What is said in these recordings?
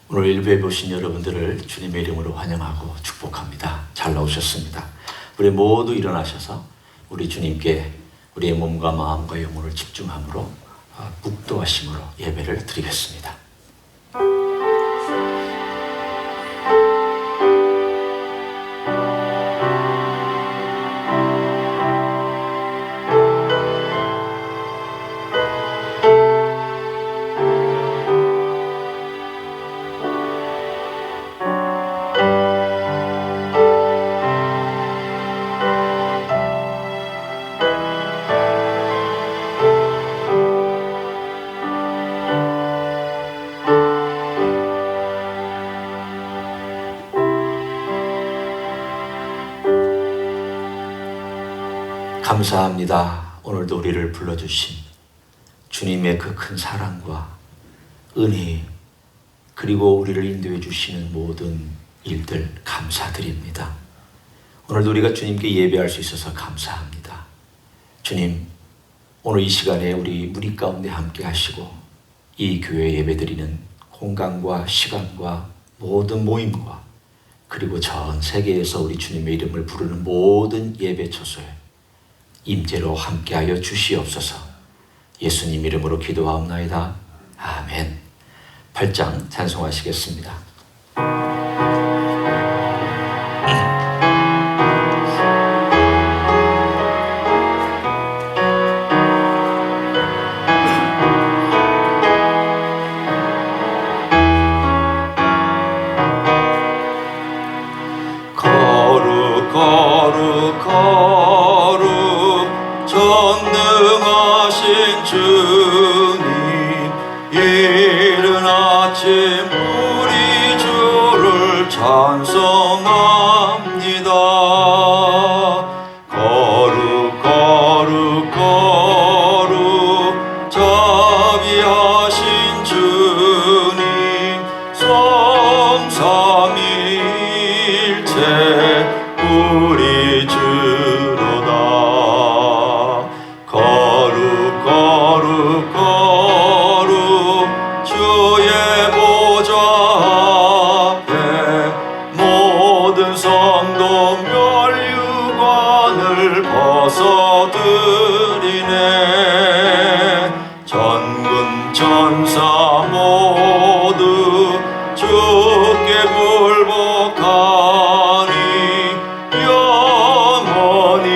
오늘 일부에 보신 여러분들을 주님의 이름으로 환영하고 축복합니다. 잘 나오셨습니다. 우리 모두 일어나셔서 우리 주님께 우리의 몸과 마음과 영혼을 집중함으로 묵도하심으로 예배를 드리겠습니다. 감사합니다. 오늘도 우리를 불러주신 주님의 그 큰 사랑과 은혜, 그리고 우리를 인도해 주시는 모든 일들 감사드립니다. 오늘도 우리가 주님께 예배할 수 있어서 감사합니다. 주님, 오늘 이 시간에 우리 무리 가운데 함께 하시고 이 교회 예배드리는 공간과 시간과 모든 모임과 그리고 전 세계에서 우리 주님의 이름을 부르는 모든 예배 처소에 임재로 함께하여 주시옵소서. 예수님 이름으로 기도하옵나이다. 아멘. 8장 찬송하시겠습니다. 전능하신 주님, 이른 아침 우리 주를 찬송합니다. 거룩 거룩 거룩 자비하신 주님, 성삼위일체 우리 주로다. 거룩 거룩 거룩 주의 보좌 앞에 모든 성도 멸류관을 벗어드리네. 전군 천사 모두 주께 굴복하니 영원히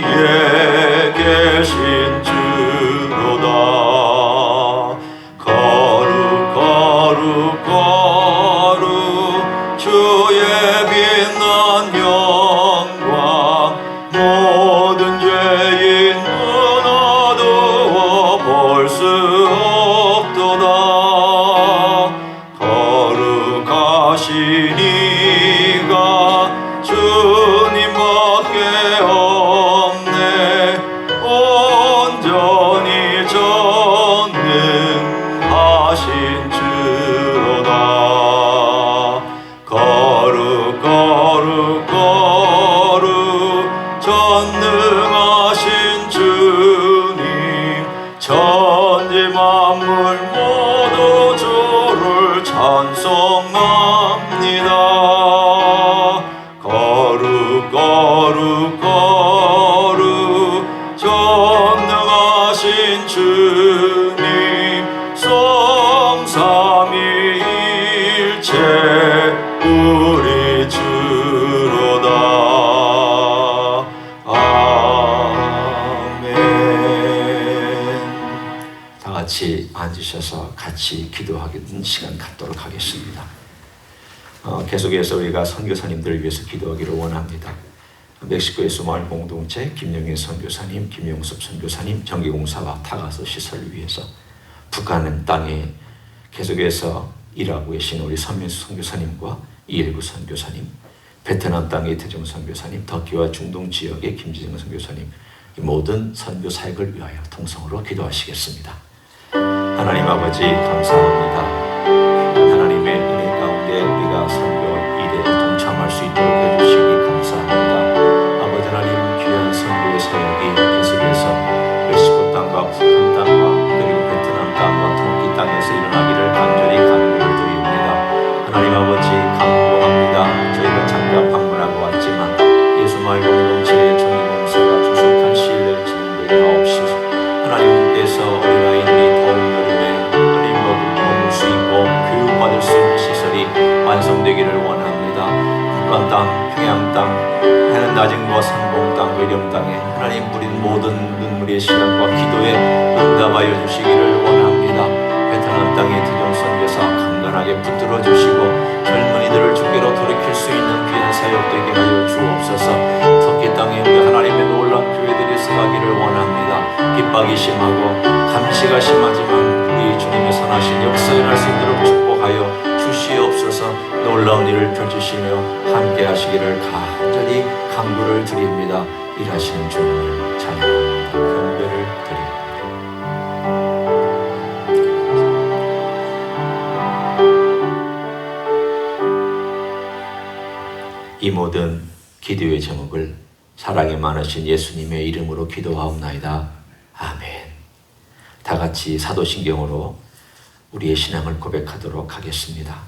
위에 계신 주로다. 거룩 거룩 거룩 주의 빛난 영광, 모든 죄인 눈 어두워 볼 수 없도다. 거룩하신 이가 주님밖에 없네. 온전히 전능하신 주로다. 거룩 거룩 거룩 전능하신 주님, 천지 만물 모두 주를 찬송합니다. 거룩 거룩 거룩 전능하신 주님, 성삼위일체 우리 주로다. 아멘. 다 같이 앉으셔서 같이 기도하는 시간 갖도록 하겠습니다. 계속해서 우리가 선교사님들을 위해서 기도하기를 원합니다. 멕시코의 소마을 공동체 김영애 선교사님, 김용섭 선교사님 정기공사와 타가서 시설을 위해서, 북한 땅에 계속해서 일하고 계신 우리 선민수 선교사님과 이일구 선교사님, 베트남 땅의 이태정 선교사님, 터키와 중동 지역의 김지정 선교사님, 이 모든 선교 사역을 위하여 통성으로 기도하시겠습니다. 하나님 아버지 감사합니다. 하나님의 은혜 가운데 우리가 선교 일에 동참할 수 있도록 해주시니 감사합니다. 아버지 하나님, 귀한 선교의 사역이 계속해서 멕시코 땅과 북한 땅과 그리고 베트남 땅과 터키 땅에서 일어나기를 간절히 간구를 하나님 뿌린 모든 눈물의 시간과 기도에 응답하여 주시기를 원합니다. 베트남 땅의 디종 선교사 강건하게 붙들어 주시고 젊은이들을 주께로 돌이킬 수 있는 귀한 사역 되게 하여 주옵소서. 터키 땅에 우리 하나님의 놀라운 교회들이 서가기를 원합니다. 핍박이 심하고 감시가 심하지만 우리 주님의 선하신 역사 일어날 수 있도록 축복하여 주시옵소서. 놀라운 일을 펼치시며 함께 하시기를 간절히 간구를 드립니다. 일하시는 주님을 찬양합니다. 경배를 드립니다. 이 모든 기도의 제목을 사랑이 많으신 예수님의 이름으로 기도하옵나이다. 아멘. 다 같이 사도신경으로 우리의 신앙을 고백하도록 하겠습니다.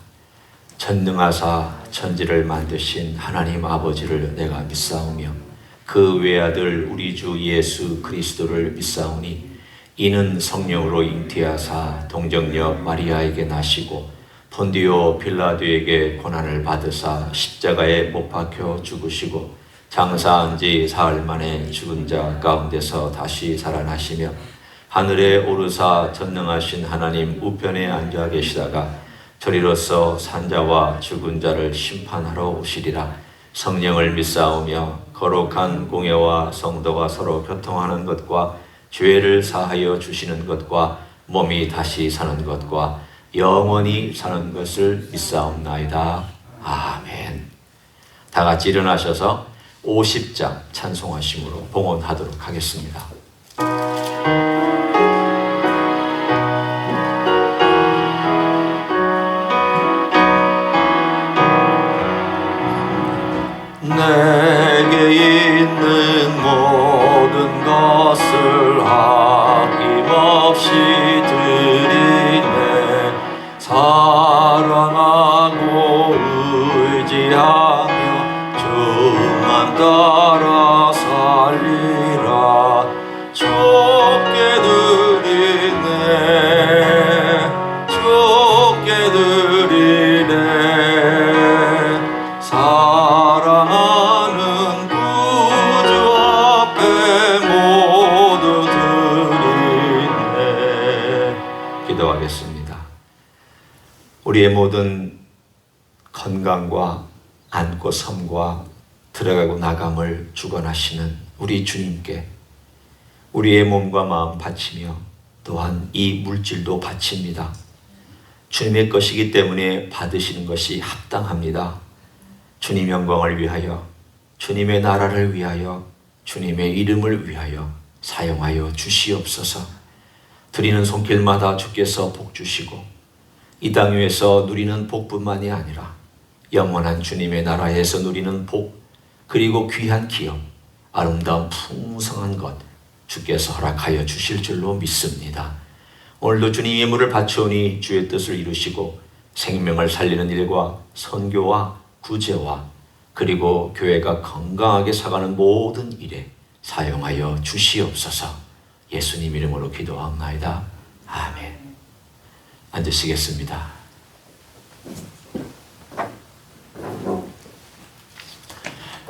전능하사 천지를 만드신 하나님 아버지를 내가 믿사오며 그 외아들 우리 주 예수 그리스도를 믿사오니 이는 성령으로 잉태하사 동정녀 마리아에게 나시고 본디오 빌라도에게 고난을 받으사 십자가에 못 박혀 죽으시고 장사한 지 사흘 만에 죽은 자 가운데서 다시 살아나시며 하늘에 오르사 전능하신 하나님 우편에 앉아 계시다가 저리로서 산자와 죽은 자를 심판하러 오시리라. 성령을 믿사오며 거룩한 공예와 성도가 서로 교통하는 것과 죄를 사하여 주시는 것과 몸이 다시 사는 것과 영원히 사는 것을 믿사옵나이다. 아멘. 다 같이 일어나셔서 50장 찬송하심으로 봉헌하도록 하겠습니다. 내게 있는 모든 것을 아낌없이 드리네. 사랑하고 의지하며 주만 따라 살리라. 좋게 드리네, 좋게 드리네. 사랑하는 구주 앞에 모두 드리네. 기도하겠습니다. 우리의 모든 건강과 안고 섬과 들어가고 나감을 주관하시는 우리 주님께 우리의 몸과 마음 바치며 또한 이 물질도 바칩니다. 주님의 것이기 때문에 받으시는 것이 합당합니다. 주님 영광을 위하여, 주님의 나라를 위하여, 주님의 이름을 위하여 사용하여 주시옵소서. 드리는 손길마다 주께서 복 주시고 이 땅 위에서 누리는 복뿐만이 아니라 영원한 주님의 나라에서 누리는 복, 그리고 귀한 기업, 아름다운 풍성한 것 주께서 허락하여 주실 줄로 믿습니다. 오늘도 주님의 예물을 바쳐오니 주의 뜻을 이루시고 생명을 살리는 일과 선교와 구제와 그리고 교회가 건강하게 살아가는 모든 일에 사용하여 주시옵소서. 예수님 이름으로 기도하옵나이다. 아멘. 앉으시겠습니다.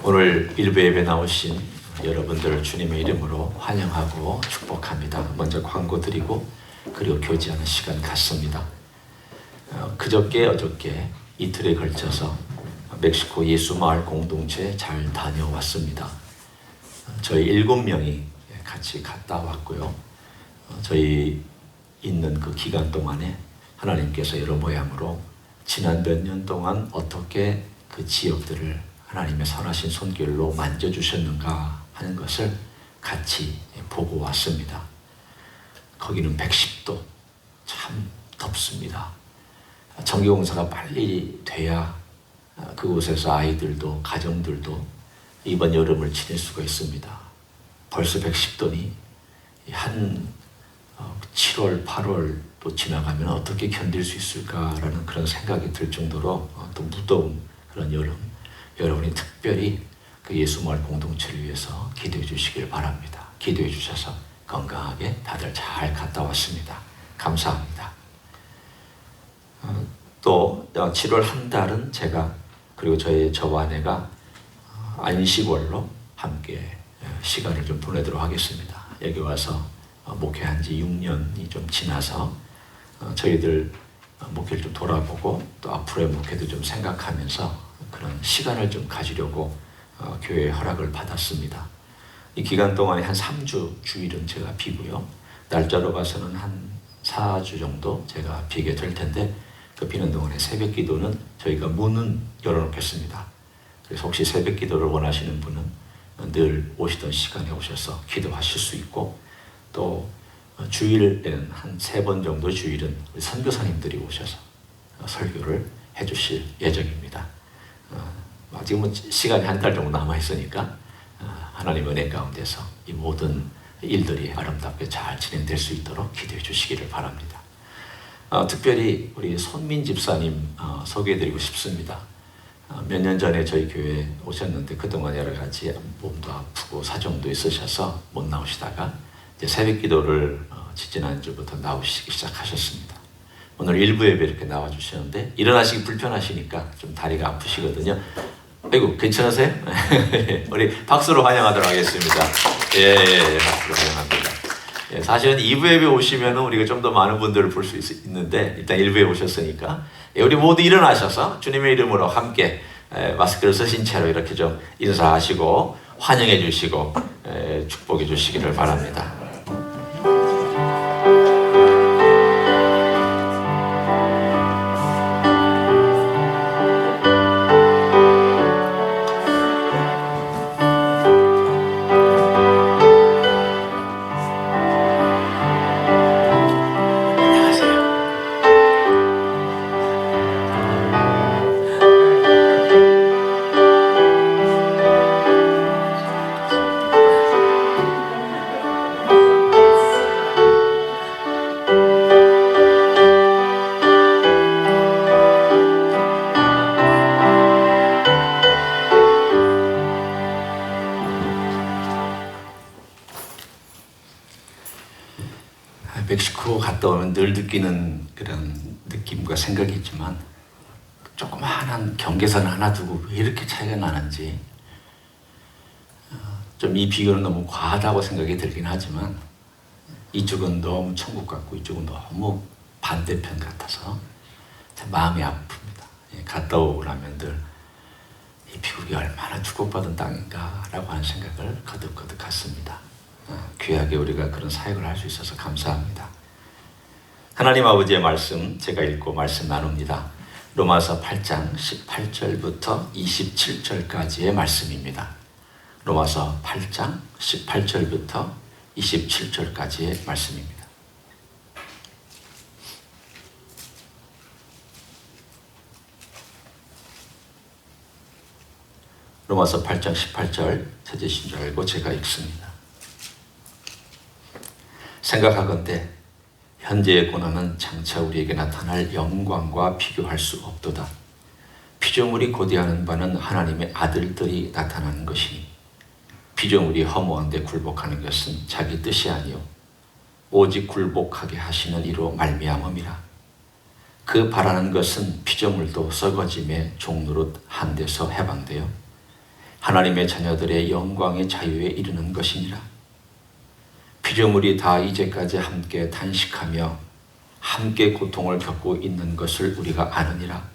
오늘 일부 예배 나오신 여러분들 주님의 이름으로 환영하고 축복합니다. 먼저 광고 드리고 그리고 교제하는 시간 갖습니다. 그저께 어저께 이틀에 걸쳐서 멕시코 예수마을 공동체 잘 다녀왔습니다. 저희 7명이 같이 갔다 왔고요. 저희 있는 그 기간 동안에 하나님께서 여러 모양으로 지난 몇 년 동안 어떻게 그 지역들을 하나님의 선하신 손길로 만져주셨는가 하는 것을 같이 보고 왔습니다. 거기는 110도, 참 덥습니다. 정기공사가 빨리 돼야 그곳에서 아이들도 가정들도 이번 여름을 지낼 수가 있습니다. 벌써 110도니 한 7월, 8월 또 지나가면 어떻게 견딜 수 있을까라는 그런 생각이 들 정도로 또 무더운 그런 여름, 여러분이 특별히 그 예수마을 공동체를 위해서 기도해 주시길 바랍니다. 기도해 주셔서 건강하게 다들 잘 갔다 왔습니다. 감사합니다. 또 7월 한 달은 제가 그리고 저와 아내가 안식월로 함께 시간을 좀 보내도록 하겠습니다. 여기 와서 목회한 지 6년이 좀 지나서 저희들 목회를 좀 돌아보고 또 앞으로의 목회도 좀 생각하면서 그런 시간을 좀 가지려고 교회의 허락을 받았습니다. 이 기간 동안에 한 3주 주일은 제가 비고요. 날짜로 봐서는 한 4주 정도 제가 비게 될 텐데 그 비는 동안에 새벽 기도는 저희가 문은 열어놓겠습니다. 그래서 혹시 새벽 기도를 원하시는 분은 늘 오시던 시간에 오셔서 기도하실 수 있고 또 주일에는 한 3번 정도 주일은 우리 선교사님들이 오셔서 설교를 해주실 예정입니다. 아직 시간이 한 달 정도 남아 있으니까 하나님의 은혜 가운데서 이 모든 일들이 아름답게 잘 진행될 수 있도록 기도해 주시기를 바랍니다. 특별히 우리 손민 집사님 소개해드리고 싶습니다. 몇 년 전에 저희 교회에 오셨는데 그동안 여러 가지 몸도 아프고 사정도 있으셔서 못 나오시다가 이제 새벽 기도를 지지난주부터 나오시기 시작하셨습니다. 오늘 일부 예배 이렇게 나와주시는데 일어나시기 불편하시니까 좀 다리가 아프시거든요. 아이고 괜찮으세요? 우리 박수로 환영하도록 하겠습니다. 박수로 환영합니다. 사실은 2부 예배 오시면 우리가 좀 더 많은 분들을 볼 수 있는데 일단 1부에 오셨으니까 우리 모두 일어나셔서 주님의 이름으로 함께 마스크를 쓰신 채로 이렇게 좀 인사하시고 환영해 주시고 축복해 주시기를 바랍니다. 멕시코 갔다 오면 늘 느끼는 그런 느낌과 생각이 있지만 조그마한 경계선 하나 두고 왜 이렇게 차이가 나는지 좀 이 비교는 너무 과하다고 생각이 들긴 하지만 이쪽은 너무 천국 같고 이쪽은 너무 반대편 같아서 참 마음이 아픕니다. 갔다 오고 나면 늘 이 미국이 얼마나 축복받은 땅인가 라고 하는 생각을 거듭거듭 갖습니다. 귀하게 우리가 그런 사역을 할 수 있어서 감사합니다. 하나님 아버지의 말씀 제가 읽고 말씀 나눕니다. 로마서 8장 18절부터 27절까지의 말씀입니다. 로마서 8장 18절부터 27절까지의 말씀입니다. 로마서 8장 18절 찾으신 줄 알고 제가 읽습니다. 생각하건대 현재의 고난은 장차 우리에게 나타날 영광과 비교할 수 없도다. 피조물이 고대하는 바는 하나님의 아들들이 나타나는 것이니 피조물이 허무한데 굴복하는 것은 자기 뜻이 아니요 오직 굴복하게 하시는 이로 말미암음이라. 그 바라는 것은 피조물도 썩어짐의 종노릇 한 데서 해방되어 하나님의 자녀들의 영광의 자유에 이르는 것이니라. 피조물이 다 이제까지 함께 단식하며 함께 고통을 겪고 있는 것을 우리가 아느니라.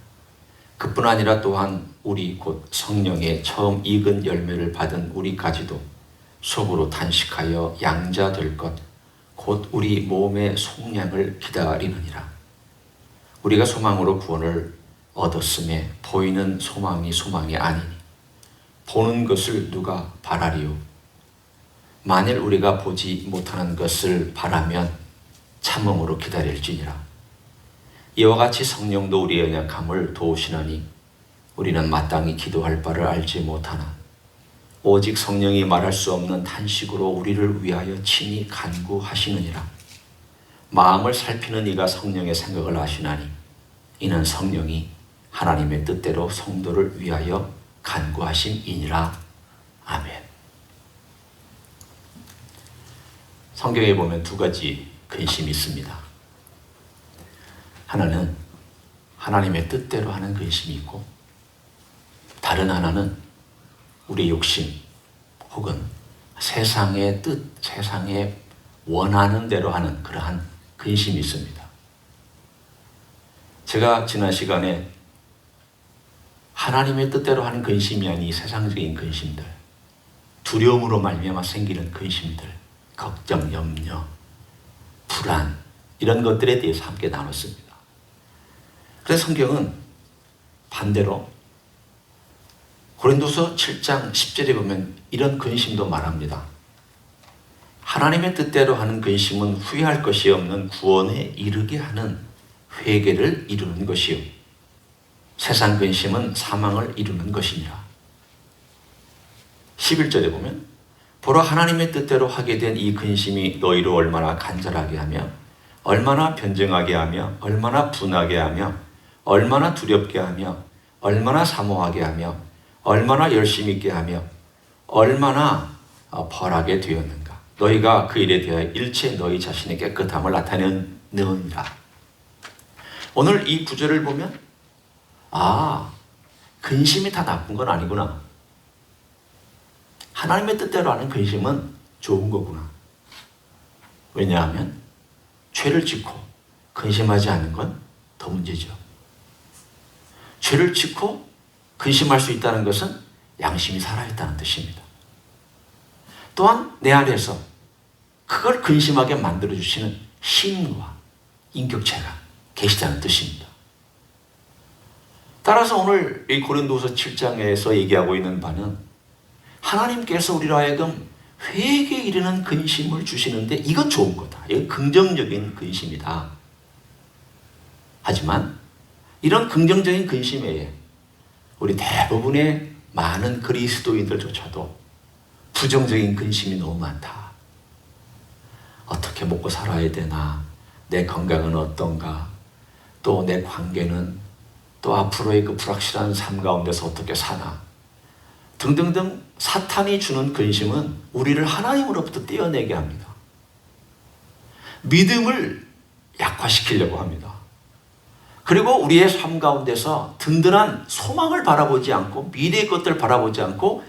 그뿐 아니라 또한 우리 곧 성령의 처음 익은 열매를 받은 우리까지도 속으로 단식하여 양자될 것 곧 우리 몸의 속량을 기다리느니라. 우리가 소망으로 구원을 얻었음에 보이는 소망이 아니니 보는 것을 누가 바라리요. 만일 우리가 보지 못하는 것을 바라면 참음으로 기다릴지니라. 이와 같이 성령도 우리의 연약함을 도우시나니 우리는 마땅히 기도할 바를 알지 못하나 오직 성령이 말할 수 없는 탄식으로 우리를 위하여 친히 간구하시느니라. 마음을 살피는 이가 성령의 생각을 아시나니 이는 성령이 하나님의 뜻대로 성도를 위하여 간구하심이니라. 아멘. 성경에 보면 두 가지 근심이 있습니다. 하나는 하나님의 뜻대로 하는 근심이 있고 다른 하나는 우리 욕심 혹은 세상의 뜻, 세상의 원하는 대로 하는 그러한 근심이 있습니다. 제가 지난 시간에 하나님의 뜻대로 하는 근심이 아닌 세상적인 근심들, 두려움으로 말미암아 생기는 근심들, 걱정, 염려, 불안 이런 것들에 대해서 함께 나눴습니다. 그래서 성경은 반대로 고린도서 7장 10절에 보면 이런 근심도 말합니다. 하나님의 뜻대로 하는 근심은 후회할 것이 없는 구원에 이르게 하는 회개를 이루는 것이요 세상 근심은 사망을 이루는 것이니라. 11절에 보면 보라 하나님의 뜻대로 하게 된 이 근심이 너희를 얼마나 간절하게 하며 얼마나 변증하게 하며 얼마나 분하게 하며 얼마나 두렵게 하며 얼마나 사모하게 하며 얼마나 열심 있게 하며 얼마나 벌하게 되었는가. 너희가 그 일에 대하여 일체 너희 자신의 깨끗함을 나타내느니라. 오늘 이 구절을 보면 근심이 다 나쁜 건 아니구나. 하나님의 뜻대로 하는 근심은 좋은 거구나. 왜냐하면 죄를 짓고 근심하지 않는 건 더 문제죠. 죄를 짓고 근심할 수 있다는 것은 양심이 살아있다는 뜻입니다. 또한 내 안에서 그걸 근심하게 만들어주시는 힘과 인격체가 계시다는 뜻입니다. 따라서 오늘 이 고린도서 7장에서 얘기하고 있는 바는 하나님께서 우리로 하여금 회개에 이르는 근심을 주시는데 이건 좋은 거다. 이건 긍정적인 근심이다. 하지만 이런 긍정적인 근심에 우리 대부분의 많은 그리스도인들조차도 부정적인 근심이 너무 많다. 어떻게 먹고 살아야 되나? 내 건강은 어떤가? 또 내 관계는 또 앞으로의 그 불확실한 삶 가운데서 어떻게 사나? 등등등 사탄이 주는 근심은 우리를 하나님으로부터 떼어내게 합니다. 믿음을 약화시키려고 합니다. 그리고 우리의 삶 가운데서 든든한 소망을 바라보지 않고 미래의 것들을 바라보지 않고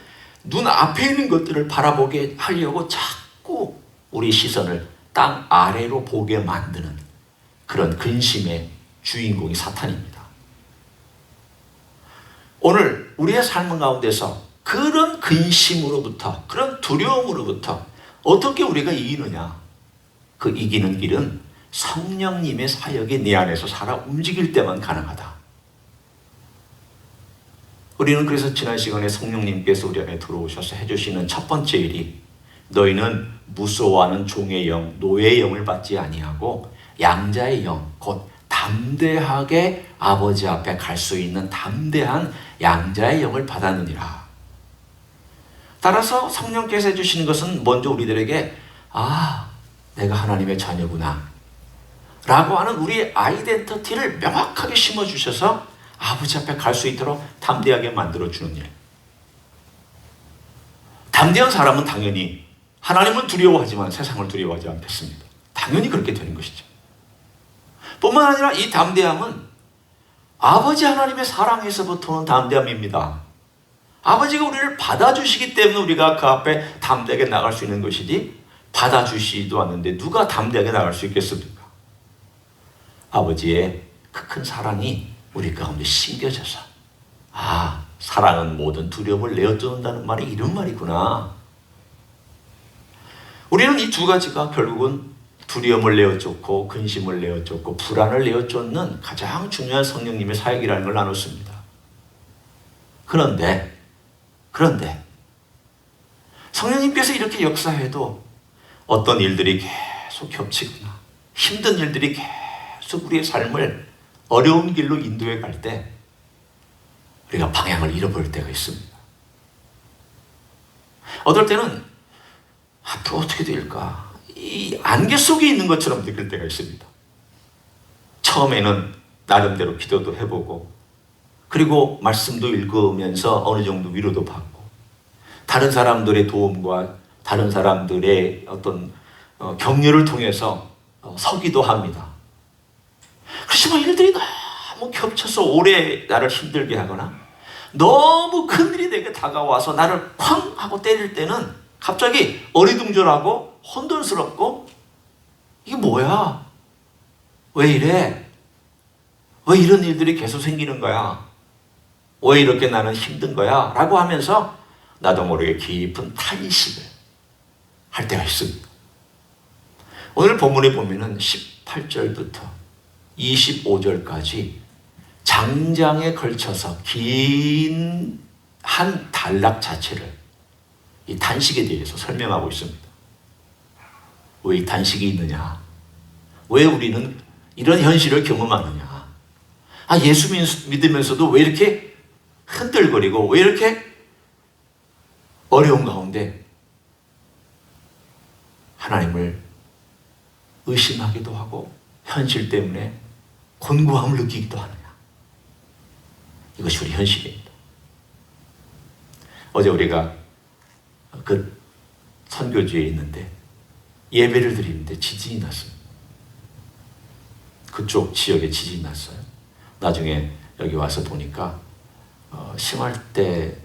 눈앞에 있는 것들을 바라보게 하려고 자꾸 우리 시선을 땅 아래로 보게 만드는 그런 근심의 주인공이 사탄입니다. 오늘 우리의 삶 가운데서 그런 근심으로부터 그런 두려움으로부터 어떻게 우리가 이기느냐? 그 이기는 길은 성령님의 사역이 내 안에서 살아 움직일 때만 가능하다. 우리는 그래서 지난 시간에 성령님께서 우리 안에 들어오셔서 해주시는 첫 번째 일이 너희는 무서워하는 종의 영, 노예의 영을 받지 아니하고 양자의 영, 곧 담대하게 아버지 앞에 갈 수 있는 담대한 양자의 영을 받았느니라. 따라서 성령께서 해주시는 것은 먼저 우리들에게 내가 하나님의 자녀구나 라고 하는 우리의 아이덴티티를 명확하게 심어주셔서 아버지 앞에 갈 수 있도록 담대하게 만들어주는 일. 담대한 사람은 당연히 하나님은 두려워하지만 세상을 두려워하지 않겠습니다. 당연히 그렇게 되는 것이죠. 뿐만 아니라 이 담대함은 아버지 하나님의 사랑에서부터 오는 담대함입니다. 아버지가 우리를 받아주시기 때문에 우리가 그 앞에 담대하게 나갈 수 있는 것이지 받아주시지도 않는데 누가 담대하게 나갈 수 있겠습니까? 아버지의 그 큰 사랑이 우리 가운데 심겨져서 사랑은 모든 두려움을 내어쫓는다는 말이 이런 말이구나. 우리는 이 두 가지가 결국은 두려움을 내어쫓고 근심을 내어쫓고 불안을 내어쫓는 가장 중요한 성령님의 사역이라는 걸 나눴습니다. 그런데 성령님께서 이렇게 역사해도 어떤 일들이 계속 겹치거나 힘든 일들이 계속 우리의 삶을 어려운 길로 인도해 갈 때 우리가 방향을 잃어버릴 때가 있습니다. 어떨 때는 앞으로 어떻게 될까? 이 안개 속에 있는 것처럼 느낄 때가 있습니다. 처음에는 나름대로 기도도 해보고 그리고 말씀도 읽으면서 어느 정도 위로도 받고 다른 사람들의 도움과 다른 사람들의 어떤 격려를 통해서 서기도 합니다. 그렇지만 일들이 너무 겹쳐서 오래 나를 힘들게 하거나 너무 큰일이 내게 다가와서 나를 쾅 하고 때릴 때는 갑자기 어리둥절하고 혼돈스럽고 이게 뭐야? 왜 이래? 왜 이런 일들이 계속 생기는 거야? 왜 이렇게 나는 힘든 거야? 라고 하면서 나도 모르게 깊은 탄식을 할 때가 있습니다. 오늘 본문에 보면은 18절부터 25절까지 장장에 걸쳐서 긴 한 단락 자체를 이 단식에 대해서 설명하고 있습니다. 왜 이 단식이 있느냐? 왜 우리는 이런 현실을 경험하느냐? 예수 믿으면서도 왜 이렇게 흔들거리고 왜 이렇게 어려운 가운데 하나님을 의심하기도 하고 현실 때문에 곤고함을 느끼기도 하느냐? 이것이 우리 현실입니다. 어제 우리가 그 선교지에 있는데 예배를 드리는데 지진이 났습니다. 그쪽 지역에 지진이 났어요. 나중에 여기 와서 보니까 심할 때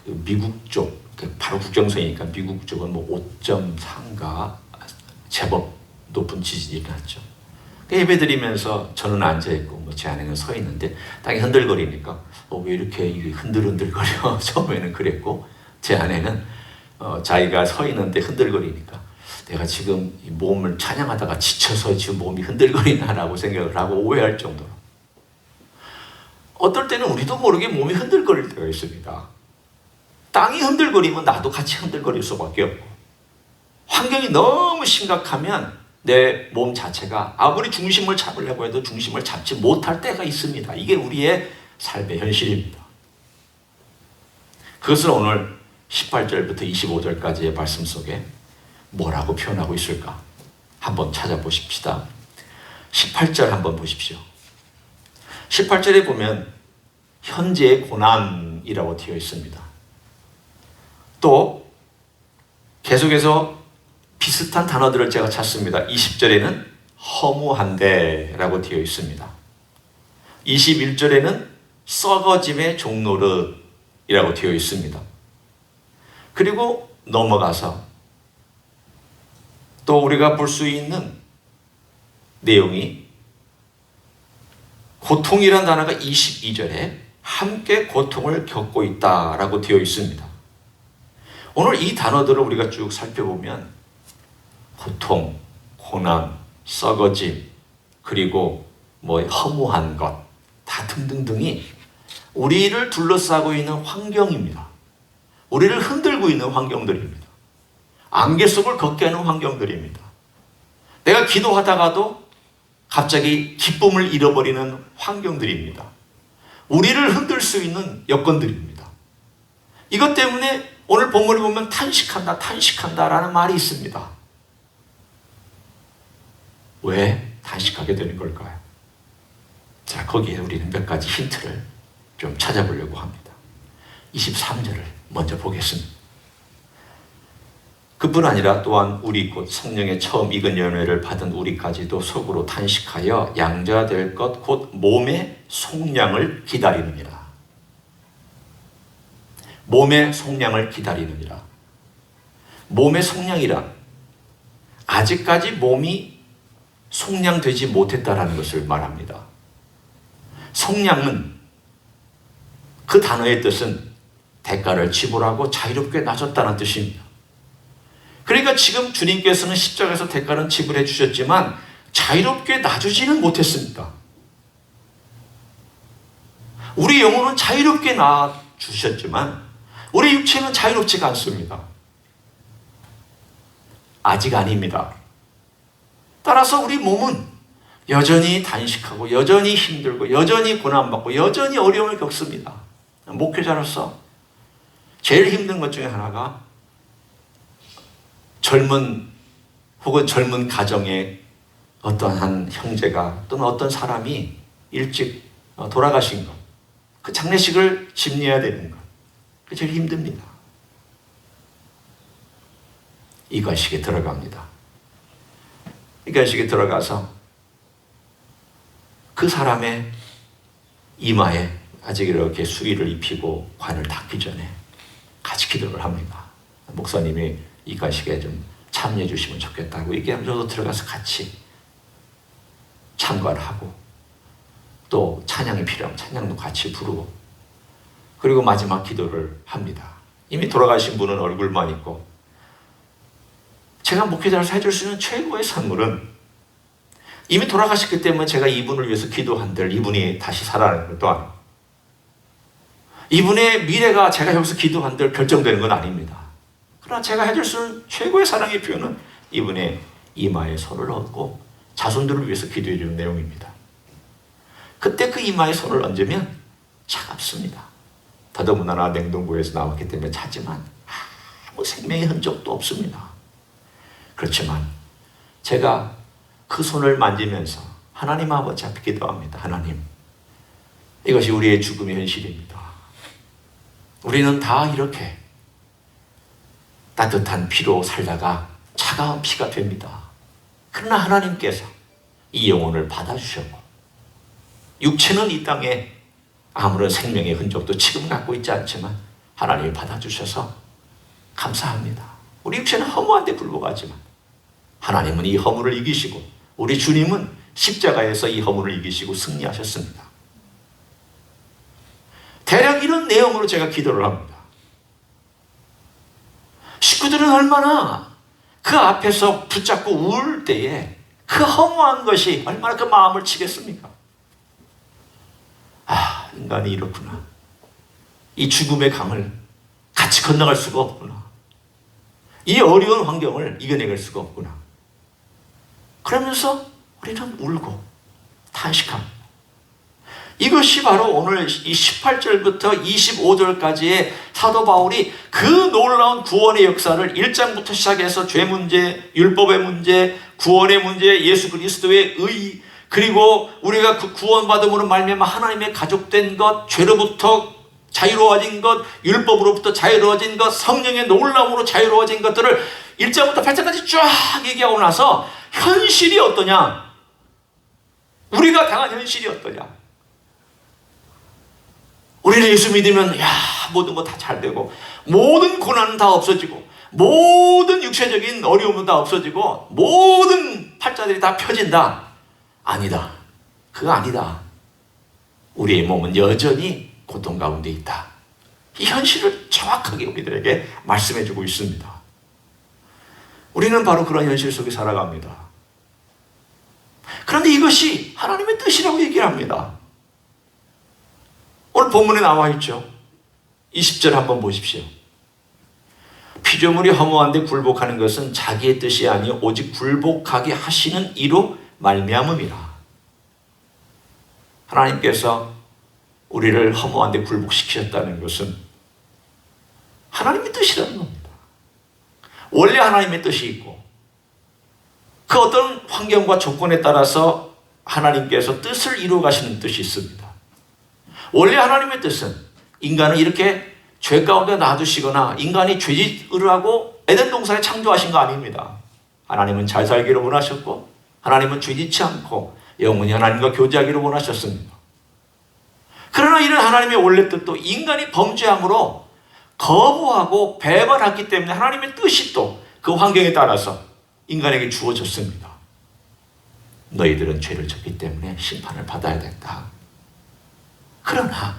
그 미국 쪽, 바로 국경선이니까 미국 쪽은 뭐 5.3가 제법 높은 지진이 일어났죠. 예배 드리면서 저는 앉아있고 제 아내는 서 있는데 땅이 흔들거리니까 왜 이렇게 흔들흔들거려? 처음에는 그랬고 제 아내는 자기가 서 있는데 흔들거리니까 내가 지금 이 몸을 찬양하다가 지쳐서 지금 몸이 흔들거리나라고 생각을 하고 오해할 정도로 어떨 때는 우리도 모르게 몸이 흔들거릴 때가 있습니다. 땅이 흔들거리면 나도 같이 흔들거릴 수밖에 없고 환경이 너무 심각하면 내 몸 자체가 아무리 중심을 잡으려고 해도 중심을 잡지 못할 때가 있습니다. 이게 우리의 삶의 현실입니다. 그것을 오늘 18절부터 25절까지의 말씀 속에 뭐라고 표현하고 있을까? 한번 찾아보십시다. 18절 한번 보십시오. 18절에 보면 현재의 고난이라고 되어 있습니다. 또 계속해서 비슷한 단어들을 제가 찾습니다. 20절에는 허무한데 라고 되어 있습니다. 21절에는 썩어짐의 종노릇이라고 되어 있습니다. 그리고 넘어가서 또 우리가 볼 수 있는 내용이 고통이란 단어가 22절에 함께 고통을 겪고 있다라고 되어 있습니다. 오늘 이 단어들을 우리가 쭉 살펴보면 고통, 고난, 썩어짐, 그리고 허무한 것, 다 등등등이 우리를 둘러싸고 있는 환경입니다. 우리를 흔들고 있는 환경들입니다. 안개 속을 걷게 하는 환경들입니다. 내가 기도하다가도 갑자기 기쁨을 잃어버리는 환경들입니다. 우리를 흔들 수 있는 여건들입니다. 이것 때문에 오늘 본문을 보면 탄식한다라는 말이 있습니다. 왜 탄식하게 되는 걸까요? 자, 거기에 우리는 몇 가지 힌트를 좀 찾아보려고 합니다. 23절을 먼저 보겠습니다. 그뿐 아니라 또한 우리 곧 성령의 처음 익은 열매를 받은 우리까지도 속으로 탄식하여 양자될 것 곧 몸의 속량을 기다리느니라. 몸의 속량을 기다리느니라. 몸의 속량이란 아직까지 몸이 속량되지 못했다라는 것을 말합니다. 속량은 그 단어의 뜻은 대가를 지불하고 자유롭게 놔줬다는 뜻입니다. 그러니까 지금 주님께서는 십자가에서 대가는 지불해 주셨지만 자유롭게 놔주지는 못했습니다. 우리 영혼은 자유롭게 놔주셨지만 우리 육체는 자유롭지가 않습니다. 아직 아닙니다. 따라서 우리 몸은 여전히 단식하고 여전히 힘들고 여전히 고난받고 여전히 어려움을 겪습니다. 목회자로서 제일 힘든 것 중에 하나가 젊은 가정의 어떤 한 형제가 또는 어떤 사람이 일찍 돌아가신 것, 그 장례식을 집례해야 되는 것, 그게 제일 힘듭니다. 이관식에 들어갑니다. 이관식에 들어가서 그 사람의 이마에 아직 이렇게 수의를 입히고 관을 닦기 전에 같이 기도를 합니다. 목사님이 이 가식에 좀 참여해 주시면 좋겠다고 얘기하면 저도 들어가서 같이 참관하고 또 찬양이 필요하면 찬양도 같이 부르고 그리고 마지막 기도를 합니다. 이미 돌아가신 분은 얼굴만 있고 제가 목회자로서 해줄 수 있는 최고의 선물은 이미 돌아가셨기 때문에 제가 이분을 위해서 기도한들 이분이 다시 살아나는 것도 아니고 이분의 미래가 제가 여기서 기도한들 결정되는 건 아닙니다. 그러나 제가 해줄 수 있는 최고의 사랑의 표현은 이분의 이마에 손을 얹고 자손들을 위해서 기도해 주는 내용입니다. 그때 그 이마에 손을 얹으면 차갑습니다. 더더군다나 냉동고에서 나왔기 때문에 차지만 아무 생명의 흔적도 없습니다. 그렇지만 제가 그 손을 만지면서 하나님 아버지 앞에 기도합니다. 하나님, 이것이 우리의 죽음의 현실입니다. 우리는 다 이렇게 따뜻한 피로 살다가 차가운 피가 됩니다. 그러나 하나님께서 이 영혼을 받아주셨고 육체는 이 땅에 아무런 생명의 흔적도 지금 갖고 있지 않지만 하나님이 받아주셔서 감사합니다. 우리 육체는 허무한데 불복하지만 하나님은 이 허물을 이기시고 우리 주님은 십자가에서 이 허물을 이기시고 승리하셨습니다. 대략 이런 내용으로 제가 기도를 합니다. 식구들은 얼마나 그 앞에서 붙잡고 울 때에 그 허무한 것이 얼마나 그 마음을 치겠습니까? 아, 인간이 이렇구나. 이 죽음의 강을 같이 건너갈 수가 없구나. 이 어려운 환경을 이겨내갈 수가 없구나. 그러면서 우리는 울고 탄식합니다. 이것이 바로 오늘 이 18절부터 25절까지의 사도 바울이 그 놀라운 구원의 역사를 1장부터 시작해서 죄 문제, 율법의 문제, 구원의 문제, 예수 그리스도의 의, 그리고 우리가 그 구원받음으로 말미암아 하나님의 가족된 것, 죄로부터 자유로워진 것, 율법으로부터 자유로워진 것, 성령의 놀라움으로 자유로워진 것들을 1장부터 8장까지 쫙 얘기하고 나서 현실이 어떠냐? 우리가 당한 현실이 어떠냐? 우리는 예수 믿으면 모든 거 다 잘 되고 모든 고난은 다 없어지고 모든 육체적인 어려움은 다 없어지고 모든 팔자들이 다 펴진다. 아니다. 그거 아니다. 우리의 몸은 여전히 고통 가운데 있다. 이 현실을 정확하게 우리들에게 말씀해주고 있습니다. 우리는 바로 그런 현실 속에 살아갑니다. 그런데 이것이 하나님의 뜻이라고 얘기를 합니다. 오늘 본문에 나와 있죠. 20절 한번 보십시오. 피조물이 허무한데 굴복하는 것은 자기의 뜻이 아니요 오직 굴복하게 하시는 이로 말미암음이라. 하나님께서 우리를 허무한데 굴복시키셨다는 것은 하나님의 뜻이라는 겁니다. 원래 하나님의 뜻이 있고 그 어떤 환경과 조건에 따라서 하나님께서 뜻을 이루어 가시는 뜻이 있습니다. 원래 하나님의 뜻은 인간을 이렇게 죄 가운데 놔두시거나 인간이 죄짓을 하고 에덴 동산에 창조하신 거 아닙니다. 하나님은 잘 살기를 원하셨고 하나님은 죄짓지 않고 영원히 하나님과 교제하기를 원하셨습니다. 그러나 이런 하나님의 원래 뜻도 인간이 범죄함으로 거부하고 배반했기 때문에 하나님의 뜻이 또 그 환경에 따라서 인간에게 주어졌습니다. 너희들은 죄를 졌기 때문에 심판을 받아야 된다. 그러나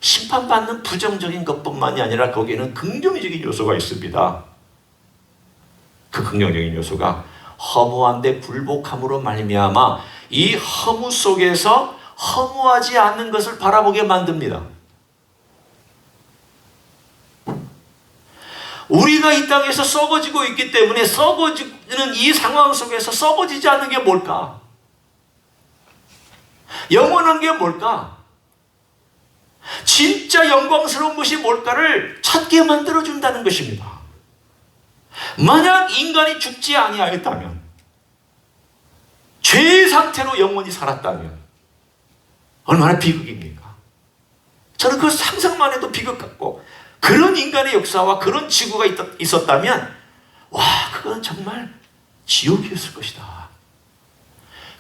심판받는 부정적인 것뿐만이 아니라 거기에는 긍정적인 요소가 있습니다. 그 긍정적인 요소가 허무한데 굴복함으로 말미암아 이 허무 속에서 허무하지 않는 것을 바라보게 만듭니다. 우리가 이 땅에서 썩어지고 있기 때문에 썩어지는 이 상황 속에서 썩어지지 않는 게 뭘까? 영원한 게 뭘까? 진짜 영광스러운 것이 뭘까를 찾게 만들어준다는 것입니다. 만약 인간이 죽지 아니하였다면, 죄의 상태로 영원히 살았다면 얼마나 비극입니까? 저는 그 상상만 해도 비극 같고, 그런 인간의 역사와 그런 지구가 있었다면 와, 그건 정말 지옥이었을 것이다.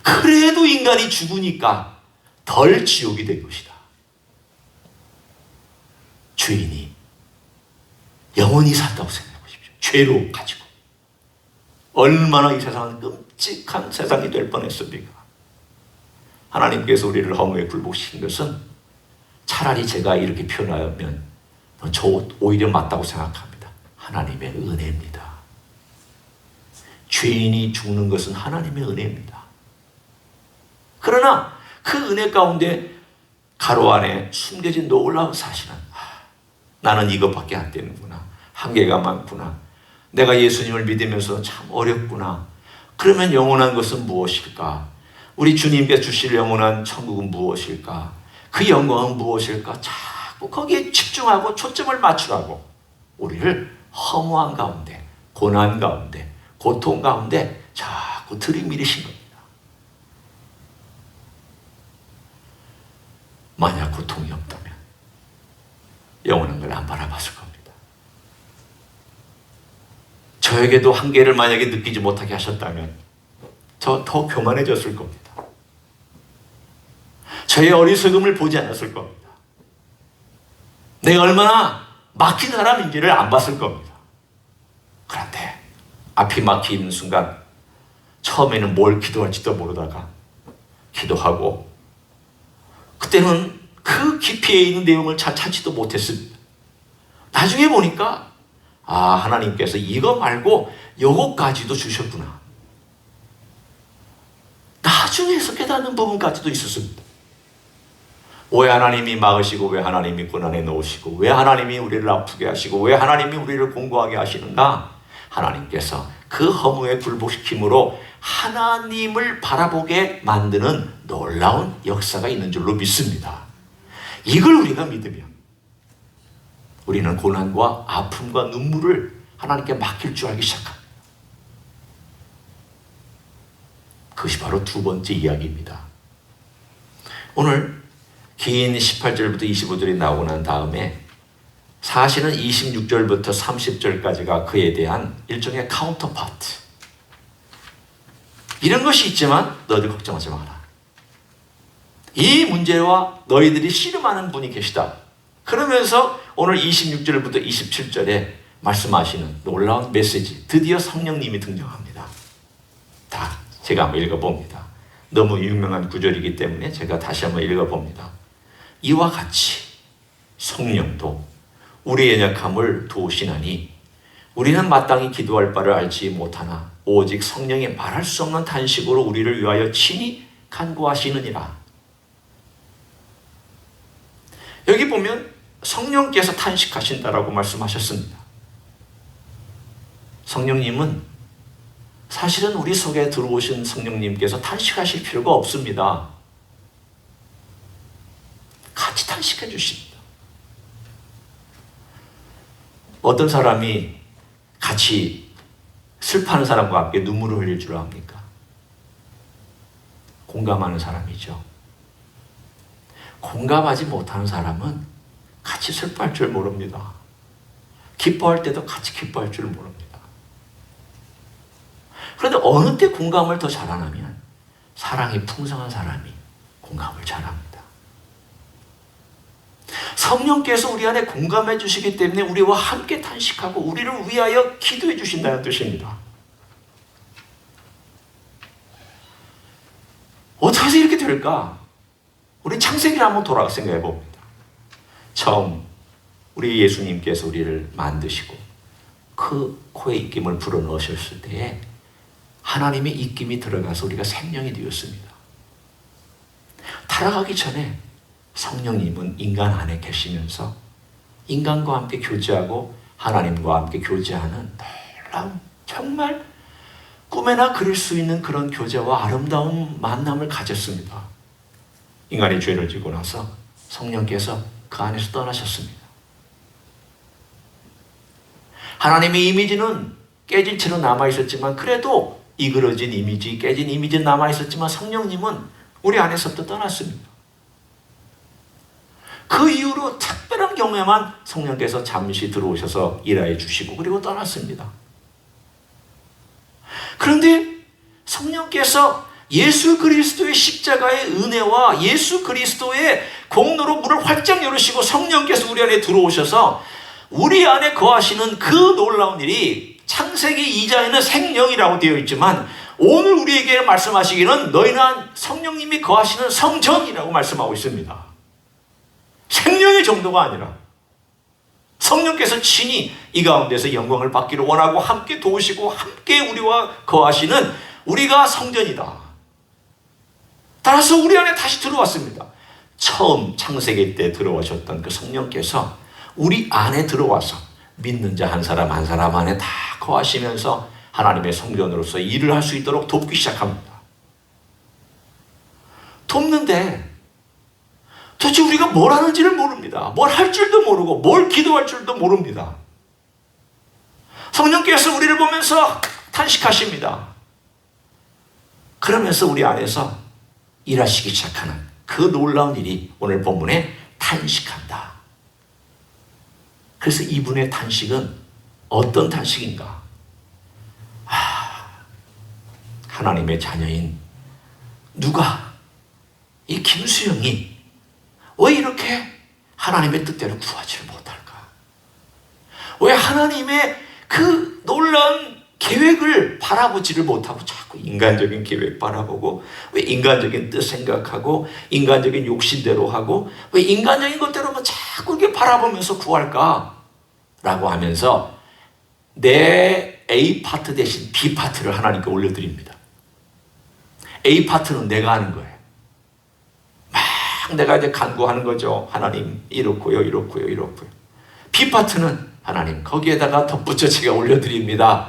그래도 인간이 죽으니까 덜 지옥이 된 것이다. 죄인이 영원히 산다고 생각하고 죄로 가지고 얼마나 이 세상은 끔찍한 세상이 될 뻔했습니까? 하나님께서 우리를 허무에 굴복시킨 것은 차라리 제가 이렇게 표현하면 저 오히려 맞다고 생각합니다. 하나님의 은혜입니다. 죄인이 죽는 것은 하나님의 은혜입니다. 그러나 그 은혜 가운데 가로 안에 숨겨진 놀라운 사실은 나는 이것밖에 안 되는구나. 한계가 많구나. 내가 예수님을 믿으면서 참 어렵구나. 그러면 영원한 것은 무엇일까? 우리 주님께 주실 영원한 천국은 무엇일까? 그 영광은 무엇일까? 자꾸 거기에 집중하고 초점을 맞추라고 우리를 허무한 가운데, 고난 가운데, 고통 가운데 자꾸 들이밀으신 겁니다. 만약 고통이 없다면 영원한 걸 안 바라봤을 겁니다. 저에게도 한계를 만약에 느끼지 못하게 하셨다면 저 더 교만해졌을 겁니다. 저의 어리석음을 보지 않았을 겁니다. 내가 얼마나 막힌 사람인지를 안 봤을 겁니다. 그런데 앞이 막히는 순간 처음에는 뭘 기도할지도 모르다가 기도하고 그때는 그 깊이에 있는 내용을 잘 찾지도 못했습니다. 나중에 보니까 하나님께서 이거 말고 요거까지도 주셨구나. 나중에서 깨닫는 부분까지도 있었습니다. 왜 하나님이 막으시고 왜 하나님이 고난에 넣으시고 왜 하나님이 우리를 아프게 하시고 왜 하나님이 우리를 공고하게 하시는가? 하나님께서 그 허무에 굴복시킴으로 하나님을 바라보게 만드는 놀라운 역사가 있는 줄로 믿습니다. 이걸 우리가 믿으면 우리는 고난과 아픔과 눈물을 하나님께 맡길 줄 알기 시작합니다. 그것이 바로 두 번째 이야기입니다. 오늘 긴 18절부터 25절이 나오고 난 다음에 사실은 26절부터 30절까지가 그에 대한 일종의 카운터 파트. 이런 것이 있지만 너희들 걱정하지 마라. 이 문제와 너희들이 씨름하는 분이 계시다. 그러면서 오늘 26절부터 27절에 말씀하시는 놀라운 메시지, 드디어 성령님이 등장합니다. 다 제가 한번 읽어봅니다. 너무 유명한 구절이기 때문에 제가 다시 한번 읽어봅니다. 이와 같이 성령도 우리의 연약함을 도우시나니 우리는 마땅히 기도할 바를 알지 못하나 오직 성령이 말할 수 없는 탄식으로 우리를 위하여 친히 간구하시느니라. 여기 보면 성령께서 탄식하신다라고 말씀하셨습니다. 성령님은 사실은 우리 속에 들어오신 성령님께서 탄식하실 필요가 없습니다. 같이 탄식해 주십니다. 어떤 사람이 같이 슬퍼하는 사람과 함께 눈물을 흘릴 줄 압니까? 공감하는 사람이죠. 공감하지 못하는 사람은 같이 슬퍼할 줄 모릅니다. 기뻐할 때도 같이 기뻐할 줄 모릅니다. 그런데 어느 때 공감을 더 잘하냐면 사랑이 풍성한 사람이 공감을 잘합니다. 성령께서 우리 안에 공감해 주시기 때문에 우리와 함께 탄식하고 우리를 위하여 기도해 주신다는 뜻입니다. 어떻게 해서 이렇게 될까? 우리 창세기를 한번 돌아가 생각해 봅니다. 처음 우리 예수님께서 우리를 만드시고 그 코에 입김을 불어넣으셨을 때에 하나님의 입김이 들어가서 우리가 생명이 되었습니다. 타락하기 전에 성령님은 인간 안에 계시면서 인간과 함께 교제하고 하나님과 함께 교제하는 놀라운 정말 꿈에나 그릴 수 있는 그런 교제와 아름다운 만남을 가졌습니다. 인간이 죄를 지고 나서 성령께서 그 안에서 떠나셨습니다. 하나님의 이미지는 깨진 채로 남아있었지만 그래도 이그러진 이미지, 깨진 이미지는 남아있었지만 성령님은 우리 안에서부터 떠났습니다. 그 이후로 특별한 경우에만 성령께서 잠시 들어오셔서 일하여 주시고 그리고 떠났습니다. 그런데 성령께서 예수 그리스도의 십자가의 은혜와 예수 그리스도의 공로로 문을 활짝 열으시고 성령께서 우리 안에 들어오셔서 우리 안에 거하시는 그 놀라운 일이 창세기 2장에는 생령이라고 되어 있지만 오늘 우리에게 말씀하시기는 너희는 성령님이 거하시는 성전이라고 말씀하고 있습니다. 생령의 정도가 아니라 성령께서 친히 이 가운데서 영광을 받기를 원하고 함께 도우시고 함께 우리와 거하시는 우리가 성전이다. 따라서 우리 안에 다시 들어왔습니다. 처음 창세기 때 들어오셨던 그 성령께서 우리 안에 들어와서 믿는 자 한 사람 한 사람 안에 다 거하시면서 하나님의 성전으로서 일을 할 수 있도록 돕기 시작합니다. 돕는데 도대체 우리가 뭘 하는지를 모릅니다. 뭘 할 줄도 모르고 뭘 기도할 줄도 모릅니다. 성령께서 우리를 보면서 탄식하십니다. 그러면서 우리 안에서 일하시기 시작하는 그 놀라운 일이 오늘 본문에 탄식한다. 그래서 이분의 탄식은 어떤 탄식인가? 하나님의 자녀인 누가, 이 김수영이 왜 이렇게 하나님의 뜻대로 구하지를 못할까? 왜 하나님의 그 놀라운 계획을 바라보지를 못하고 자꾸 인간적인 계획 바라보고, 왜 인간적인 뜻 생각하고 인간적인 욕심대로 하고 왜 인간적인 것대로만 자꾸 이렇게 바라보면서 구할까? 라고 하면서 내 A 파트 대신 B 파트를 하나님께 올려드립니다. A 파트는 내가 하는 거예요. 막 내가 이제 간구하는 거죠. 하나님 이렇고요 이렇고요 이렇고요. B 파트는 하나님 거기에다가 덧붙여 제가 올려드립니다.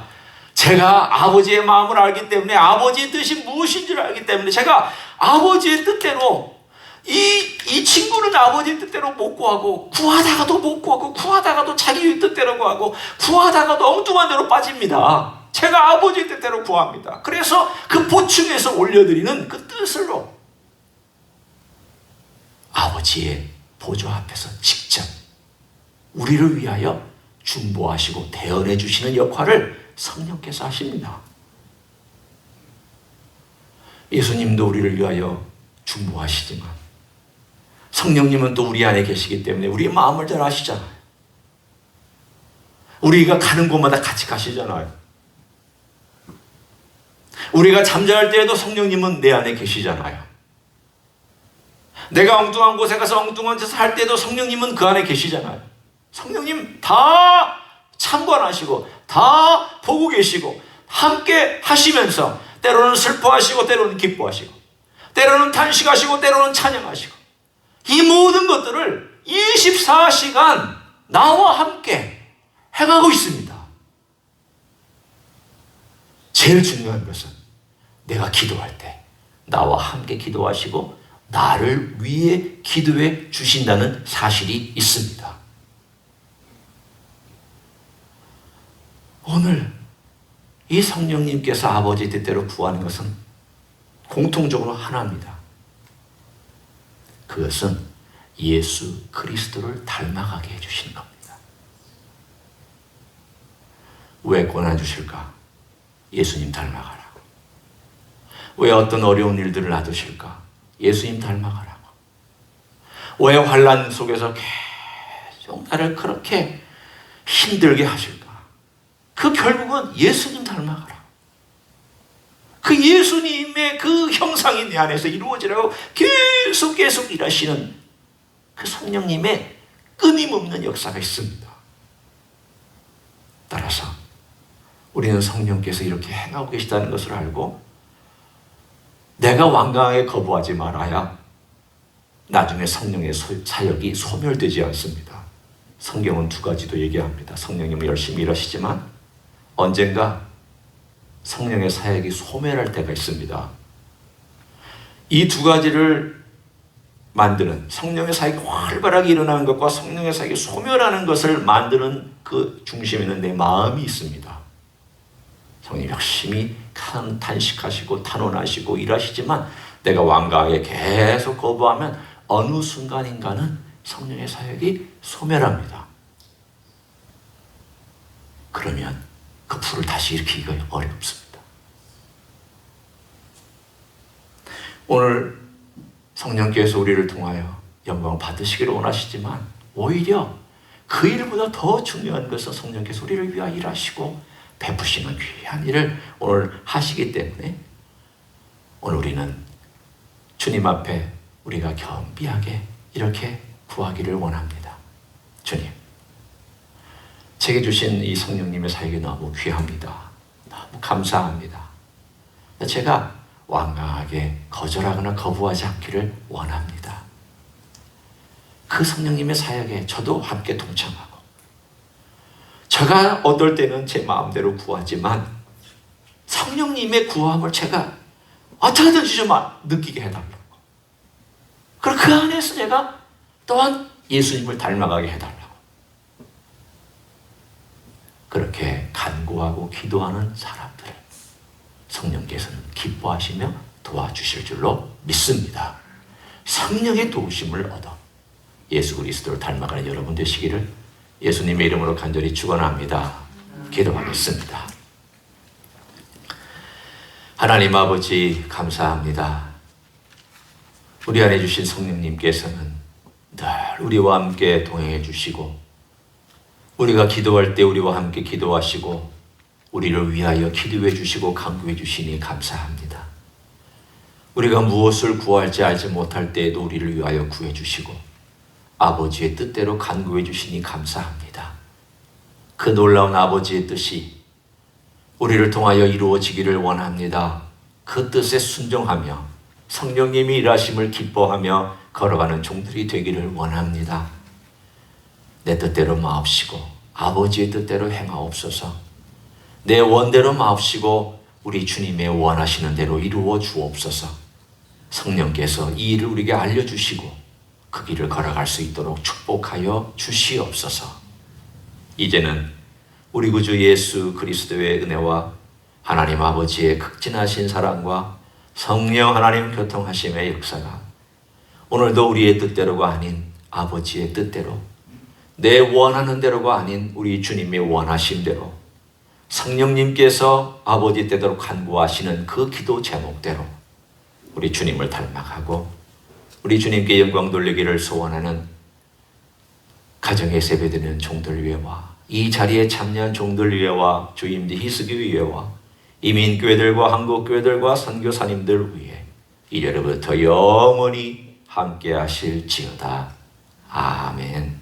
제가 아버지의 마음을 알기 때문에 아버지의 뜻이 무엇인 줄 알기 때문에 제가 아버지의 뜻대로 이 친구는 아버지의 뜻대로 못 구하고 구하다가도 못 구하고 구하다가도 자기 뜻대로 구하고 구하다가도 엉뚱한 대로 빠집니다. 제가 아버지의 뜻대로 구합니다. 그래서 그 보충해서 올려드리는 그 뜻으로 아버지의 보좌 앞에서 직접 우리를 위하여 중보하시고 대언해 주시는 역할을 성령께서 하십니다. 예수님도 우리를 위하여 중보하시지만 성령님은 또 우리 안에 계시기 때문에 우리의 마음을 잘 아시잖아요. 우리가 가는 곳마다 같이 가시잖아요. 우리가 잠잘 때에도 성령님은 내 안에 계시잖아요. 내가 엉뚱한 곳에 가서 엉뚱한 짓을 할 때도 성령님은 그 안에 계시잖아요. 성령님 다 참관하시고 다 보고 계시고 함께 하시면서 때로는 슬퍼하시고 때로는 기뻐하시고 때로는 탄식하시고 때로는 찬양하시고 이 모든 것들을 24시간 나와 함께 행하고 있습니다. 제일 중요한 것은 내가 기도할 때 나와 함께 기도하시고 나를 위해 기도해 주신다는 사실이 있습니다. 오늘 이 성령님께서 아버지 뜻대로 구하는 것은 공통적으로 하나입니다. 그것은 예수 그리스도를 닮아가게 해주시는 겁니다. 왜 권한 주실까? 예수님 닮아가라고. 왜 어떤 어려운 일들을 놔두실까? 예수님 닮아가라고. 왜 환난 속에서 계속 나를 그렇게 힘들게 하실까? 그 결국은 예수님 닮아가라고. 그 예수님의 그 형상이 내 안에서 이루어지라고 계속 일하시는 그 성령님의 끊임없는 역사가 있습니다. 따라서 우리는 성령께서 이렇게 행하고 계시다는 것을 알고 내가 완강하게 거부하지 말아야 나중에 성령의 사역이 소멸되지 않습니다. 성경은 두 가지도 얘기합니다. 성령님은 열심히 일하시지만 언젠가 성령의 사역이 소멸할 때가 있습니다. 이 두 가지를 만드는 성령의 사역이 활발하게 일어나는 것과 성령의 사역이 소멸하는 것을 만드는 그 중심에는 내 마음이 있습니다. 성령이 열심히 탄식하시고 탄원하시고 일하시지만 내가 완강하게 계속 거부하면 어느 순간인가는 성령의 사역이 소멸합니다. 그러면 그 불을 다시 일으키기가 어렵습니다. 오늘 성령께서 우리를 통하여 영광 받으시기를 원하시지만 오히려 그 일보다 더 중요한 것은 성령께서 우리를 위하여 일하시고 베푸시는 귀한 일을 오늘 하시기 때문에 오늘 우리는 주님 앞에 우리가 겸비하게 이렇게 구하기를 원합니다. 주님, 제게 주신 이 성령님의 사역이 너무 귀합니다. 너무 감사합니다. 제가 완강하게 거절하거나 거부하지 않기를 원합니다. 그 성령님의 사역에 저도 함께 동참하고, 제가 어떨 때는 제 마음대로 구하지만 성령님의 구함을 제가 어떻게든지 좀 느끼게 해달라고, 그리고 그 안에서 제가 또한 예수님을 닮아가게 해달라고, 그렇게 간구하고 기도하는 사람들을 성령께서는 기뻐하시며 도와주실 줄로 믿습니다. 성령의 도우심을 얻어 예수 그리스도를 닮아가는 여러분 되시기를 예수님의 이름으로 간절히 축원합니다. 기도하겠습니다. 하나님 아버지, 감사합니다. 우리 안에 주신 성령님께서는 늘 우리와 함께 동행해 주시고, 우리가 기도할 때 우리와 함께 기도하시고 우리를 위하여 기도해 주시고 간구해 주시니 감사합니다. 우리가 무엇을 구할지 알지 못할 때에도 우리를 위하여 구해 주시고 아버지의 뜻대로 간구해 주시니 감사합니다. 그 놀라운 아버지의 뜻이 우리를 통하여 이루어지기를 원합니다. 그 뜻에 순종하며 성령님이 일하심을 기뻐하며 걸어가는 종들이 되기를 원합니다. 내 뜻대로 마옵시고 아버지의 뜻대로 행하옵소서. 내 원대로 마옵시고 우리 주님의 원하시는 대로 이루어 주옵소서. 성령께서 이 일을 우리에게 알려주시고 그 길을 걸어갈 수 있도록 축복하여 주시옵소서. 이제는 우리 구주 예수 그리스도의 은혜와 하나님 아버지의 극진하신 사랑과 성령 하나님 교통하심의 역사가 오늘도 우리의 뜻대로가 아닌 아버지의 뜻대로, 내 원하는 대로가 아닌 우리 주님의 원하심대로, 성령님께서 아버지 때대로 간구하시는 그 기도 제목대로 우리 주님을 닮아가고 우리 주님께 영광 돌리기를 소원하는 가정에 세배되는 종들 위해와 이 자리에 참여한 종들 위해와 주임대 희스기 위해와 이민교회들과 한국교회들과 선교사님들 위해 이제부터 영원히 함께 하실지어다. 아멘.